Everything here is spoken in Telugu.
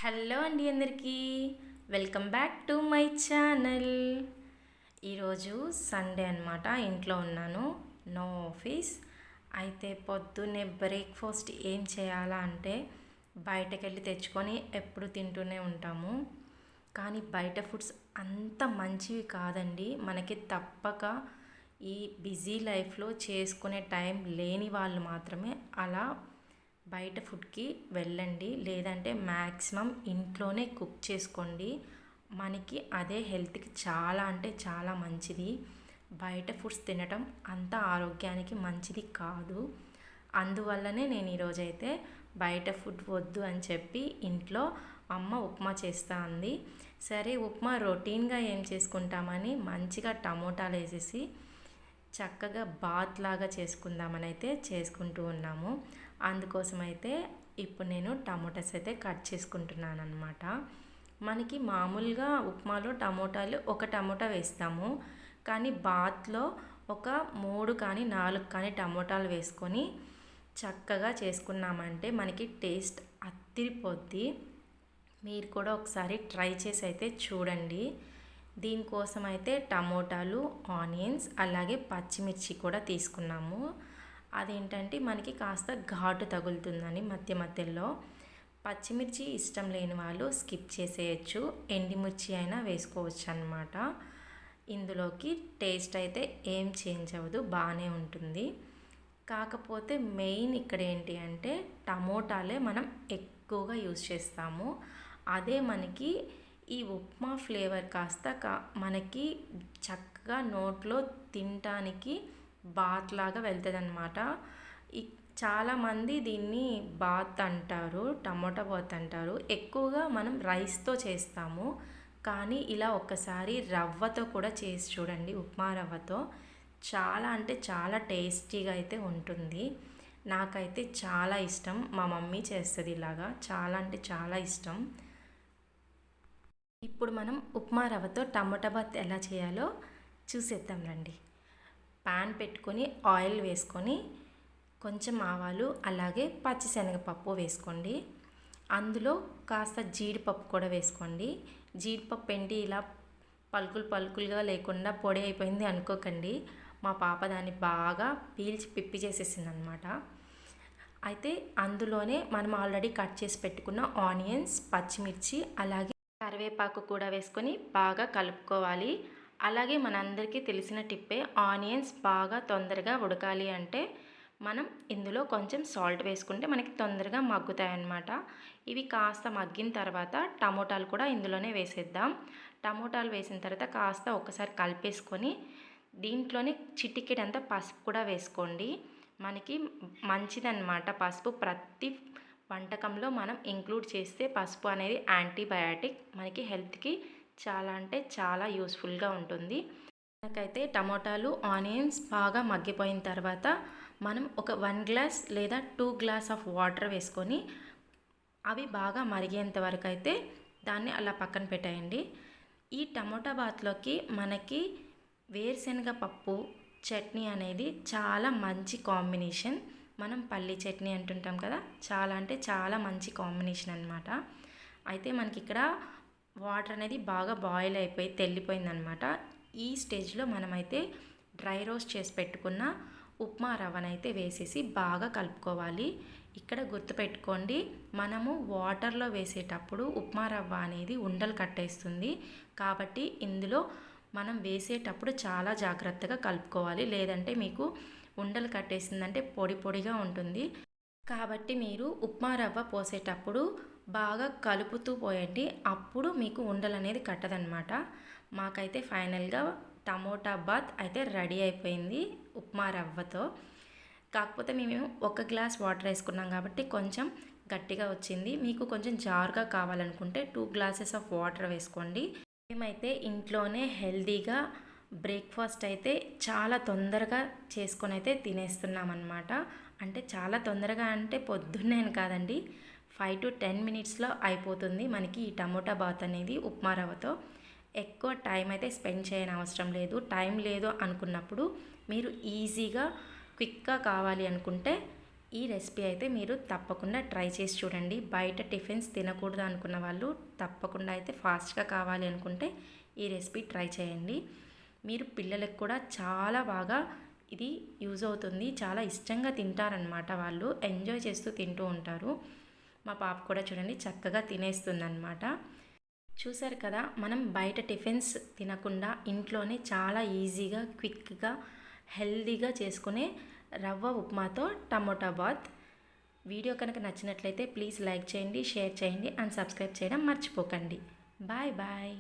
హలో అండి అందరికీ welcome back to my channel. ఈరోజు సండే అనమాట, ఇంట్లో ఉన్నాను, నో ఆఫీస్. అయితే పొద్దున్నే బ్రేక్ఫాస్ట్ ఏం చేయాలా అంటే బయటకు వెళ్ళి తెచ్చుకొని ఎప్పుడు తింటూనే ఉంటాము. కానీ బయట ఫుడ్స్ అంత మంచివి కాదండి. మనకి తప్పక ఈ బిజీ లైఫ్లో చేసుకునే టైం లేని వాళ్ళు మాత్రమే అలా బయట ఫుడ్కి వెళ్ళండి. లేదంటే మ్యాక్సిమం ఇంట్లోనే కుక్ చేసుకోండి. మనకి అదే హెల్త్కి చాలా అంటే చాలా మంచిది. బయట ఫుడ్స్ తినటం అంత ఆరోగ్యానికి మంచిది కాదు. అందువల్లనే నేను ఈరోజైతే బయట ఫుడ్ వద్దు అని చెప్పి ఇంట్లో అమ్మ ఉప్మా చేస్తా అంది. సరే ఉప్మా రొటీన్గా ఏం చేసుకుంటామని మంచిగా టమోటాలు వేసేసి చక్కగా బాత్ లాగా చేసుకుందామని అయితే చేసుకుంటూ ఉన్నాము. అందుకోసమైతే ఇప్పుడు నేను టమోటాస్ అయితే కట్ చేసుకుంటున్నాను అనమాట. మనకి మామూలుగా ఉప్మాలో టమోటాలు ఒక టమోటా వేస్తాము, కానీ బాత్లో ఒక 3 కానీ 4 కానీ టమోటాలు వేసుకొని చక్కగా చేసుకున్నామంటే మనకి టేస్ట్ అత్తిరిపోద్ది. మీరు కూడా ఒకసారి ట్రై చేసి అయితే చూడండి. దీనికోసం అయితే టమోటాలు, ఆనియన్స్ అలాగే పచ్చిమిర్చి కూడా తీసుకున్నాము. అదేంటంటే మనకి కాస్త ఘాటు తగులుతుందని మధ్య మధ్యలో. పచ్చిమిర్చి ఇష్టం లేని వాళ్ళు స్కిప్ చేసేయచ్చు, ఎండిమిర్చి అయినా వేసుకోవచ్చు అన్నమాట. ఇందులోకి టేస్ట్ అయితే ఏం చేంజ్ అవ్వదు, బాగానే ఉంటుంది. కాకపోతే మెయిన్ ఇక్కడ ఏంటి అంటే టమోటాలే మనం ఎక్కువగా యూజ్ చేస్తాము. అదే మనకి ఈ ఉప్మా ఫ్లేవర్ కాస్త మనకి చక్కగా నోట్లో తినటానికి బాత్ లాగా వెళ్తుంది అనమాట. చాలామంది దీన్ని బాత్ అంటారు, టమోటా బాత్ అంటారు. ఎక్కువగా మనం రైస్తో చేస్తాము, కానీ ఇలా ఒక్కసారి రవ్వతో కూడా చేసి చూడండి. ఉప్మా రవ్వతో చాలా అంటే చాలా టేస్టీగా అయితే ఉంటుంది. నాకైతే చాలా ఇష్టం. మా మమ్మీ చేస్తుంది ఇలాగా, చాలా అంటే చాలా ఇష్టం. ఇప్పుడు మనం ఉప్మా రవ్వతో టమోటా బాత్ ఎలా చేయాలో చూసేద్దాం రండి. పాన్ పెట్టుకొని ఆయిల్ వేసుకొని కొంచెం ఆవాలు అలాగే పచ్చిశనగపప్పు వేసుకోండి. అందులో కాస్త జీడిపప్పు కూడా వేసుకోండి. జీడిపప్పు ఏంటి ఇలా పలుకులు పలుకులుగా లేకుండా పొడి అయిపోయింది అనుకోకండి. మా పాప దాన్ని బాగా పీల్చి పిప్పి చేసేసింది అనమాట. అయితే అందులోనే మనం ఆల్రెడీ కట్ చేసి పెట్టుకున్న ఆనియన్స్, పచ్చిమిర్చి అలాగే కరివేపాకు కూడా వేసుకొని బాగా కలుపుకోవాలి. అలాగే మనందరికీ తెలిసిన టిప్పే, ఆనియన్స్ బాగా తొందరగా ఉడకాలి అంటే మనం ఇందులో కొంచెం సాల్ట్ వేసుకుంటే మనకి తొందరగా మగ్గుతాయి అన్నమాట. ఇవి కాస్త మగ్గిన తర్వాత టమోటాలు కూడా ఇందులోనే వేసేద్దాం. టమోటాలు వేసిన తర్వాత కాస్త ఒకసారి కలిపేసుకొని దీంట్లోనే చిటికెడంతా పసుపు కూడా వేసుకోండి. మనకి మంచిదన్నమాట పసుపు. ప్రతి వంటకంలో మనం ఇంక్లూడ్ చేస్తే పసుపు అనేది యాంటీబయాటిక్, మనకి హెల్త్కి చాలా అంటే చాలా యూస్ఫుల్గా ఉంటుంది. మనకైతే టమోటాలు, ఆనియన్స్ బాగా మగ్గిపోయిన తర్వాత మనం ఒక 1 గ్లాస్ లేదా 2 గ్లాస్ ఆఫ్ వాటర్ వేసుకొని అవి బాగా మరిగేంత వరకు అయితే దాన్ని అలా పక్కన పెట్టేయండి. ఈ టమోటా బాత్లోకి మనకి వేరుశనగ పప్పు చట్నీ అనేది చాలా మంచి కాంబినేషన్. మనం పల్లి చట్నీ అంటుంటాం కదా, చాలా అంటే చాలా మంచి కాంబినేషన్ అనమాట. అయితే మనకి ఇక్కడ వాటర్ అనేది బాగా బాయిల్ అయిపోయి తెల్లిపోయిందనమాట. ఈ స్టేజ్లో మనమైతే డ్రై రోస్ట్ చేసి పెట్టుకున్న ఉప్మా రవ్వనైతే వేసేసి బాగా కలుపుకోవాలి. ఇక్కడ గుర్తుపెట్టుకోండి, మనము వాటర్లో వేసేటప్పుడు ఉప్మా రవ్వ అనేది ఉండలు కట్టేస్తుంది. కాబట్టి ఇందులో మనం వేసేటప్పుడు చాలా జాగ్రత్తగా కలుపుకోవాలి, లేదంటే మీకు ఉండలు కట్టేసిందంటే పొడి పొడిగా ఉంటుంది. కాబట్టి మీరు ఉప్మా రవ్వ పోసేటప్పుడు బాగా కలుపుతూ పోయండి, అప్పుడు మీకు ఉండలు అనేది కట్టదనమాట. మాకైతే ఫైనల్గా టమోటా బాత్ అయితే రెడీ అయిపోయింది ఉప్మా రవ్వతో. కాకపోతే మేము 1 గ్లాస్ వాటర్ వేసుకున్నాం కాబట్టి కొంచెం గట్టిగా వచ్చింది. మీకు కొంచెం జారుగా కావాలనుకుంటే 2 గ్లాసెస్ ఆఫ్ వాటర్ వేసుకోండి. మేమైతే ఇంట్లోనే హెల్తీగా బ్రేక్ఫాస్ట్ అయితే చాలా తొందరగా చేసుకొని అయితే తినేస్తున్నాం అన్నమాట. అంటే చాలా తొందరగా అంటే పొద్దున్నే కాదండి, 5 to 10 మినిట్స్లో అయిపోతుంది మనకి ఈ టమోటా బాత్ అనేది ఉప్మా రవ్వతో. ఎక్కువ టైం అయితే స్పెండ్ చేయని అవసరం లేదు. టైం లేదు అనుకున్నప్పుడు మీరు ఈజీగా క్విక్గా కావాలి అనుకుంటే ఈ రెసిపీ అయితే మీరు తప్పకుండా ట్రై చేసి చూడండి. బయట టిఫిన్స్ తినకూడదు అనుకున్న వాళ్ళు తప్పకుండా అయితే ఫాస్ట్గా కావాలి అనుకుంటే ఈ రెసిపీ ట్రై చేయండి. మీరు పిల్లలకు కూడా చాలా బాగా ఇది యూజ్ అవుతుంది. చాలా ఇష్టంగా తింటారనమాట, వాళ్ళు ఎంజాయ్ చేస్తూ తింటూ ఉంటారు. మా పాప కూడా చూడండి చక్కగా తినేస్తుందన్నమాట. చూసారు కదా, మనం బయట టిఫిన్స్ తినకుండా ఇంట్లోనే చాలా ఈజీగా క్విక్గా హెల్దీగా చేసుకునే రవ్వ ఉప్మాతో టమోటా బాత్. వీడియో కనుక నచ్చినట్లయితే ప్లీజ్ లైక్ చేయండి, షేర్ చేయండి అండ్ సబ్స్క్రైబ్ చేయడం మర్చిపోకండి. Bye bye.